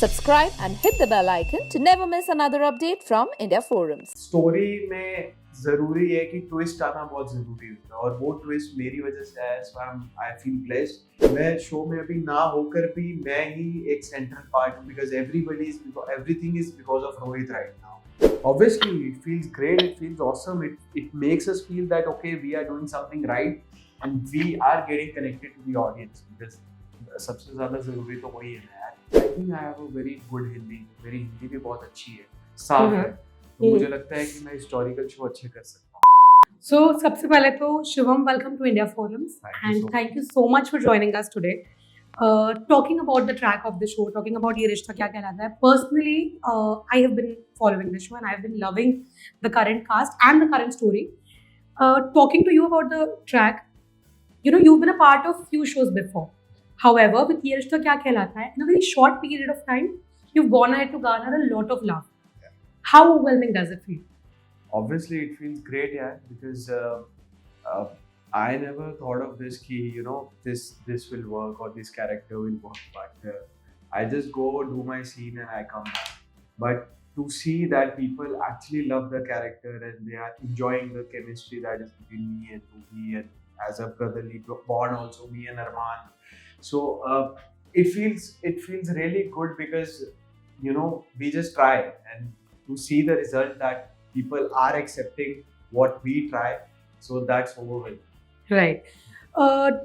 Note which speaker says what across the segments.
Speaker 1: Subscribe and hit the bell icon to never miss another update from India Forums.
Speaker 2: Story में जरूरी है कि twist आना बहुत जरूरी होता है और वो ट्विस्ट मेरी वजह से आया, सो आई फील ब्लेस्ड। मैं शो में अभी ना होकर भी मैं ही एक सेंट्रल पार्ट हूँ because everything is because of Rohit right now. Obviously, it feels great, it feels awesome, it makes us feel that okay, we are doing something right and we are getting connected to the audience because सबसे ज़्यादा ज़रूरी तो वही है ना यार। I think I have a very good Hindi, मेरी हिंदी भी बहुत अच्छी है, साफ है, तो मुझे लगता है कि मैं हिस्टोरिकल शो अच्छे कर सकता हूँ।
Speaker 3: So, सबसे पहले तो Shivam, welcome to India Forums and thank you so much for joining us today. Talking about the track of the show, talking about ये रिश्ता क्या कहलाता है. Personally, I have been following the show and I have been loving the current cast and the current story. Talking to you about the track, you know, you've been a part of few shows before. However, with ये रिश्ता क्या कहलाता है, in a very short period of time, you've gone ahead to garner a lot of love.
Speaker 2: Yeah.
Speaker 3: How overwhelming does it feel?
Speaker 2: Obviously, it feels great, yeah, because I never thought of this key, you know, this will work or this character will work, but I just go do my scene and I come back. But to see that people actually love the character and they are enjoying the chemistry that is between me and Ruhi and as a brotherly bond also, me and Arman. So it feels really good because, you know, we just try and to see the result that people are accepting what we try, so that's overwhelming.
Speaker 3: Right.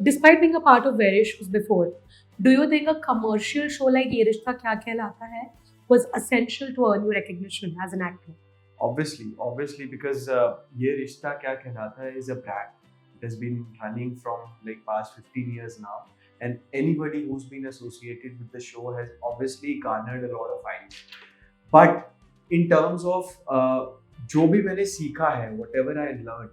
Speaker 3: Despite being a part of various shows before, do you think a commercial show like Ye Rishta Kya Kehlata Hai was essential to earn you recognition as an actor?
Speaker 2: Obviously, because Ye Rishta Kya Kehlata Hai is a brand. It has been running from like past 15 years now, and anybody who's been associated with the show has obviously garnered a lot of eyes. But in terms of जो भी मैंने सीखा है, whatever I learned,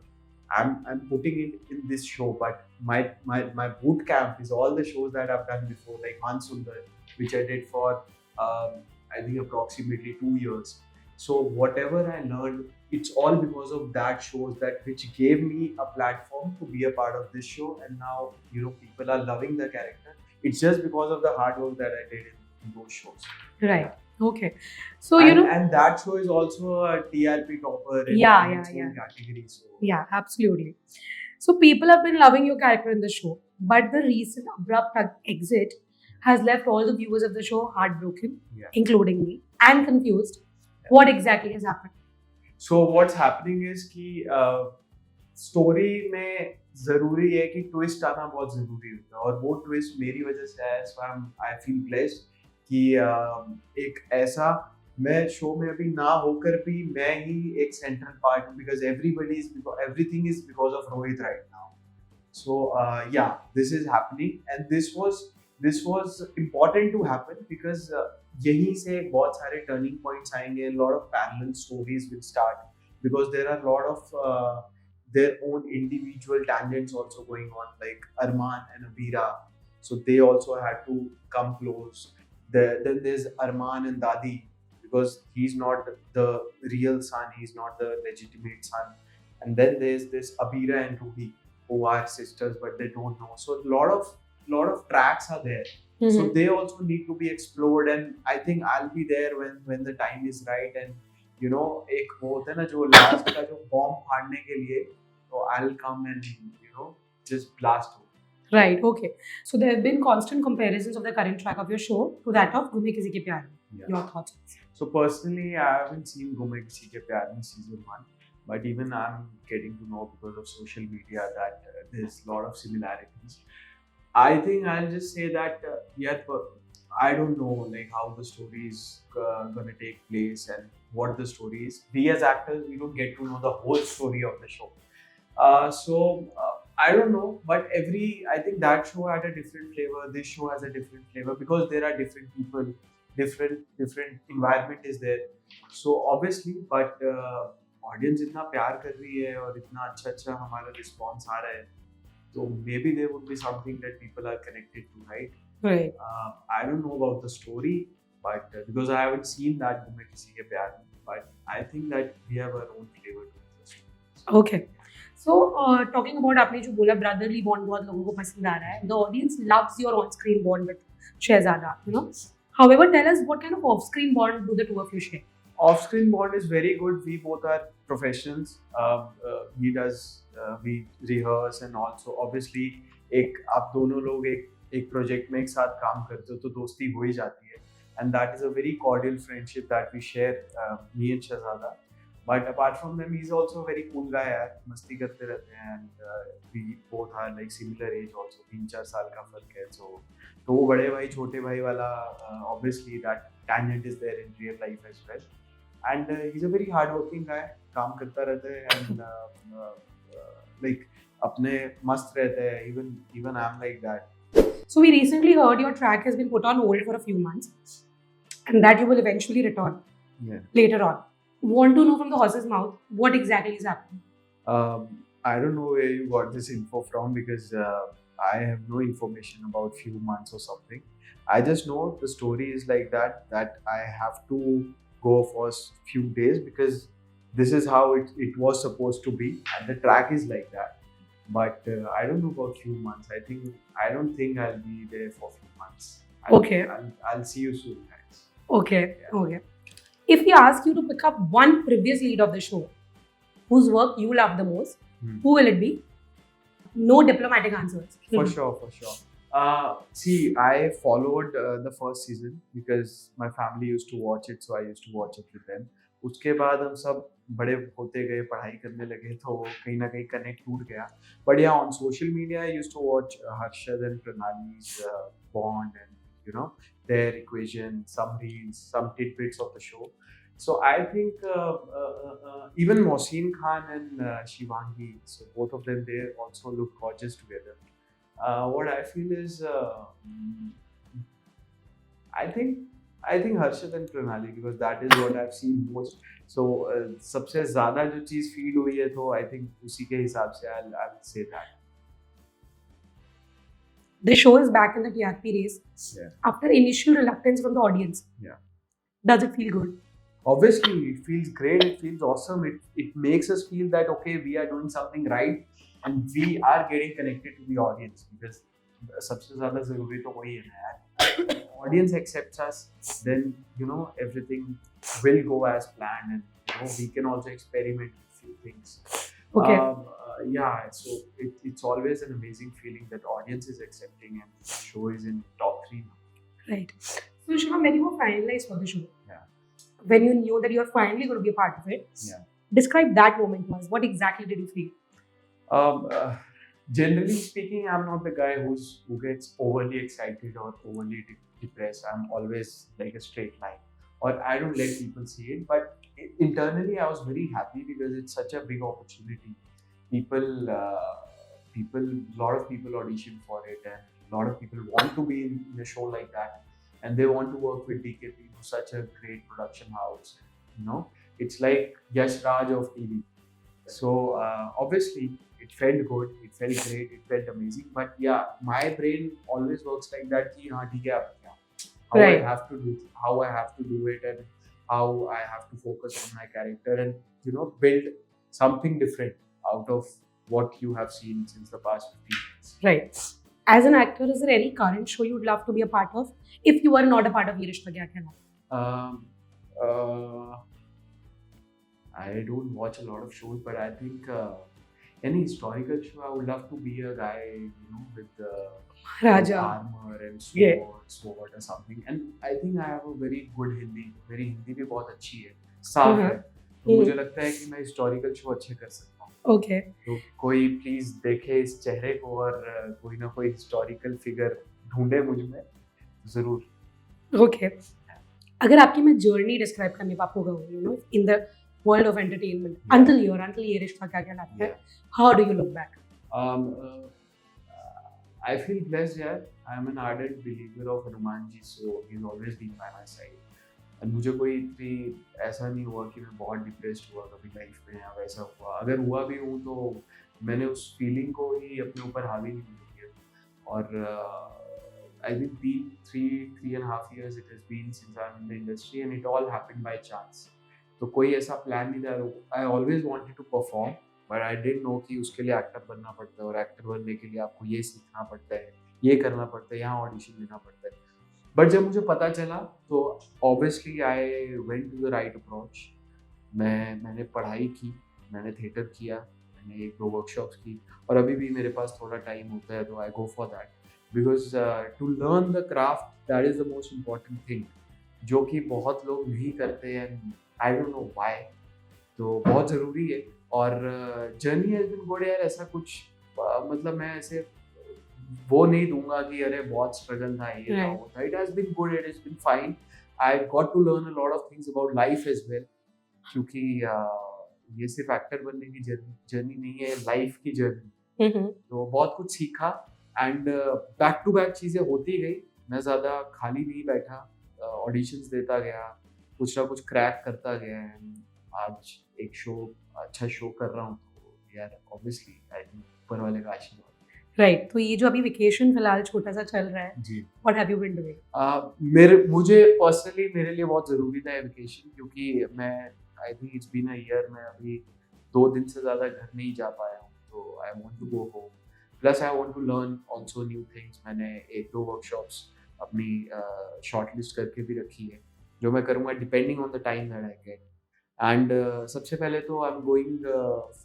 Speaker 2: I'm putting it in this show. But my boot camp is all the shows that I've done before, like Man Sundar, which I did for I think approximately 2 years. So whatever I learned, it's all because of that shows which gave me a platform to be a part of this show, and now, you know, people are loving the character. It's just because of the hard work that I did in those shows.
Speaker 3: Right. Okay. So you know,
Speaker 2: and that show is also a TRP topper in its own category. So
Speaker 3: yeah, absolutely. So people have been loving your character in the show, but the recent abrupt exit has left all the viewers of the show heartbroken, including me, and confused. What exactly has happened?
Speaker 2: So what's happening is कि story में जरूरी है कि twist आना बहुत जरूरी होता है और वो ट्विस्ट मेरी वजह से आया, सो आई फील ब्लेस्ड कि एक ऐसा मैं शो में अभी ना होकर भी मैं ही एक सेंट्रल पार्ट हूँ because everything is because of Rohit right now. So yeah this is happening and this was important to happen because यहीं से बहुत सारे टर्निंग पॉइंट्स आएंगे, lot of parallel stories will start because there are lot of their own individual tangents also going on, like Arman and Abira, so they also had to come close. Then there's Arman and Dadi because he's not the real son, he's not the legitimate son. And then there's this Abira and Ruhi who are sisters but they don't know, so lot of tracks are there. So they also need to be explored, and I think I'll be there when the time is right. And you know, एक वो होता है ना जो last का जो bomb फाड़ने के लिए, so I'll come and, you know, just blast it.
Speaker 3: Right. Okay. So there have been constant comparisons of the current track of your show to that of Gume Kisi Ke Pyar Mein.
Speaker 2: Yeah.
Speaker 3: Your thoughts?
Speaker 2: So personally, I haven't seen Gume Kisi Ke Pyar Mein season 1, but even I'm getting to know because of social media that there's a lot of similarities. I think I'll just say that I don't know like how the story is gonna take place and what the story is. We as actors, we don't get to know the whole story of the show. So I don't know, but I think that show had a different flavor, this show has a different flavor because there are different people, different environment is there. So obviously, but audience इतना प्यार कर रही है और इतना अच्छा हमारा response आ रहा है, so maybe there would be something that people are connected to, right?
Speaker 3: Right.
Speaker 2: I don't know about the story, but because I haven't seen that Gume Kisi Ke Pyar Mein, but I think that we have our own flavor to the story.
Speaker 3: Okay. So talking about आपने जो बोला brotherly bond बहुत लोगों को पसंद आ रहा है. The audience loves your on-screen bond with Shehzada. You know, However, tell us what kind of off-screen bond do the two of you share?
Speaker 2: Off-screen bond is very good. We both are professionals. He does, we rehearse and also obviously एक आप दोनों लोग एक project में एक साथ काम करते हो तो दोस्ती हो ही जाती है. And that is a very cordial friendship that we share, me and Shehzada. But apart from them, he's also a very cool guy. यार मस्ती करते रहते हैं and we both are like similar age also. 3-4 साल का फर्क है. तो वो बड़े भाई छोटे भाई वाला, obviously that tangent is there in real life as well. And he's a very hardworking guy. काम करता रहता है and like अपने मस्त रहता है. Even I'm like that.
Speaker 3: So we recently heard your track has been put on hold for a few months, and that you will eventually return later on. Want to know from the horse's mouth what exactly is happening?
Speaker 2: I don't know where you got this info from because I have no information about few months or something. I just know the story is like that I have to go for few days because this is how it was supposed to be and the track is like that. But I don't know about few months. I don't think I'll be there for few months.
Speaker 3: Okay.
Speaker 2: I'll see you soon, guys.
Speaker 3: Okay.
Speaker 2: Yeah.
Speaker 3: Okay. If we ask you to pick up one previous lead of the show whose work you love the most, who will it be? No diplomatic answers.
Speaker 2: For sure. See, I followed the first season because my family used to watch it, so I used to watch it with them. उसके बाद हम सब बड़े होते गए, पढ़ाई करने लगे, तो कहीं ना कहीं कनेक्ट टूट गया. But yeah, on social media, I used to watch Harshad and Pranali's bond and you know their equation, some reels, some tidbits of the show. So I think even Mohsin Khan and Shivangi, so both of them, they also look gorgeous together. What I feel is, I think Harshad and Pranali because that is what I've seen most. So सबसे ज़्यादा जो चीज़ feel हुई है तो I think उसी के हिसाब से I'll say that.
Speaker 3: The show is back in the TRP race.
Speaker 2: Yeah.
Speaker 3: After initial reluctance from the audience.
Speaker 2: Yeah.
Speaker 3: Does it feel good?
Speaker 2: Obviously, it feels great. It feels awesome. It makes us feel that okay, we are doing something right, and we are getting connected to the audience because सबसे ज़्यादा ज़रूरी तो वही है ना यार. Audience accepts us, then you know everything will go as planned, and you know we can also experiment with few things.
Speaker 3: Okay.
Speaker 2: Yeah, so it's always an amazing feeling that audience is accepting and the show is in top 3 now.
Speaker 3: Right. So Shivam, when you were finalized for the show,
Speaker 2: Yeah.
Speaker 3: when you knew that you were finally going to be a part of it,
Speaker 2: Yeah.
Speaker 3: describe that moment to us. What exactly did you feel?
Speaker 2: Generally speaking, I'm not the guy who gets overly excited or overly depressed. I'm always like a straight line, or I don't let people see it. But internally, I was very happy because it's such a big opportunity. People, lot of people audition for it, and a lot of people want to be in a show like that, and they want to work with DKP, who's such a great production house. You know, it's like Yash Raj of TV. So obviously, it felt good, it felt great, it felt amazing. But yeah, my brain always works like that. कि हाँ ठीक है अब क्या? How
Speaker 3: Right.
Speaker 2: I have to do it, and how I have to focus on my character, and you know build something different out of what you have seen since the past 15 years.
Speaker 3: Right. As an actor, is there any current show you would love to be a part of if you were not a part of Ye Rishta Kya Kehlata?
Speaker 2: I don't watch a lot of shows, but I think any historical show, I would love to be a guy, you know, with
Speaker 3: Raja.
Speaker 2: armor and
Speaker 3: Yeah.
Speaker 2: sword or something. And I think I have a very good Hindi. मेरी हिंदी भी बहुत अच्छी है, साफ है. तो मुझे लगता है कि मैं historical show अच्छे कर सकता हूँ.
Speaker 3: Okay.
Speaker 2: तो कोई प्लीज देखे इस चेहरे को और कोई ना कोई historical figure ढूंढे मुझ में, जरूर.
Speaker 3: Okay. अगर आपकी मैं जर्नी डिस्क्राइब करने पे आपको कहूँ, you know, in the world of entertainment, until Ye Rishta Kya Kehlata hai, how do you look back?
Speaker 2: I feel blessed, yeah. I am an ardent believer of Hanuman ji, so he's always been by my side. And मुझे कोई इतनी ऐसा नहीं हुआ कि मैं बहुत depressed हुआ कभी लाइफ में या वैसा हुआ. अगर हुआ भी हूँ तो मैंने उस फीलिंग को ही अपने ऊपर हावी नहीं किया. और I think been 3.5 years it has been since I'm in the industry, and it all happened by chance. तो कोई ऐसा प्लान नहीं था. I always wanted to perform, but I didn't know कि उसके लिए एक्टर बनना पड़ता है, और एक्टर बनने के लिए आपको ये सीखना पड़ता है, ये करना पड़ता है, यहाँ ऑडिशन देना पड़ता है. बट जब मुझे पता चला तो obviously I went to the right approach. मैंने पढ़ाई की, मैंने थिएटर किया, मैंने 1-2 वर्कशॉप्स की, और अभी भी मेरे पास थोड़ा टाइम होता है तो I go for that, because to learn the craft that is the most important thing, जो कि बहुत लोग नहीं करते हैं, आई डोंट नो व्हाई। तो बहुत ज़रूरी है। और जर्नी हैज़ बीन गुड यार, ऐसा कुछ मतलब मैं ऐसे वो नहीं दूंगा कि अरे बहुत स्ट्रगल था, ये था, वो था। It has been good, it has been fine. I got to learn a lot of things about life as well, क्योंकि ये सिर्फ एक्टर बनने की जर्नी नहीं है, लाइफ की जर्नी। तो बहुत कुछ सीखा, एंड बैक टू बैक चीज़ें होती गई। मैं ज़्यादा खाली नहीं बैठा, ऑडिशंस देता गया, कुछ ना कुछ क्रैक करता गया, and आज एक अच्छा शो कर रहा हूँ, तो यार ऑब्वियसली आई थिंक ऊपर वाले का आशीर्वाद।
Speaker 3: राइट, तो ये जो अभी वेकेशन फिलहाल छोटा सा चल रहा है,
Speaker 2: जी।
Speaker 3: What have you been doing?
Speaker 2: मुझे पर्सनली, मेरे लिए बहुत ज़रूरी था वेकेशन, क्योंकि मैं I think it's been a year, मैं अभी 2 दिन से ज़्यादा घर नहीं जा पाया हूँ, तो I want to go home, plus I want to learn also new things. मैंने 1-2 वर्कशॉप्स अपनी शॉर्ट लिस्ट करके भी रखी है, जो मैं करूँगा depending on the time that I get. And सबसे पहले तो I am going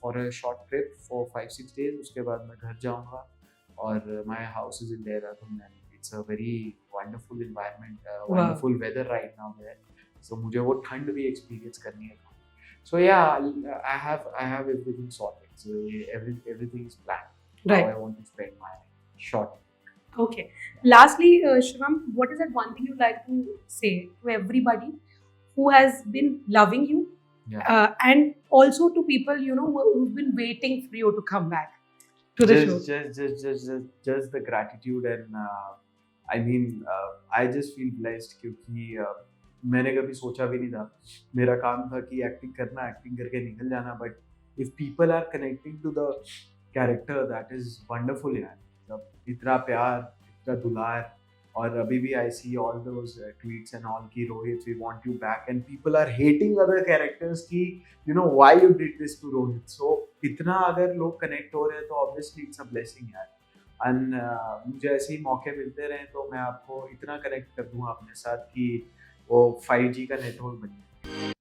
Speaker 2: for a short trip for 5-6 days, उसके बाद मैं घर जाऊँगा, और my house is in Dehradun, and it's a very wonderful environment, wonderful weather right now there, so मुझे वो ठंड भी एक्सपीरियंस करनी है। So yeah I have everything sorted, so everything is planned, how I want to spend my short.
Speaker 3: Okay. Lastly, Shivam, what is that one thing you'd like to say to everybody who has been loving you, and also to people who've been waiting for you to come back to the show?
Speaker 2: Just the gratitude, and I mean, I just feel blessed, क्योंकि मैंने कभी सोचा भी नहीं था। मेरा काम था कि एक्टिंग करना, एक्टिंग करके निकल जाना, but if people are connecting to the character, that is wonderful यार। मतलब इतना प्यार, इतना दुलार, और अभी भी I see all those tweets and all की Rohit we want you back, and people are hating other characters की you know why you did this to Rohit. So इतना अगर लोग कनेक्ट हो रहे हैं तो ऑब्वियसली इट्स अ ब्लेसिंग यार। एंड मुझे ऐसे ही मौके मिलते रहे तो मैं आपको इतना कनेक्ट कर दूंगा अपने साथ कि वो 5G का नेटवर्क बन जाए।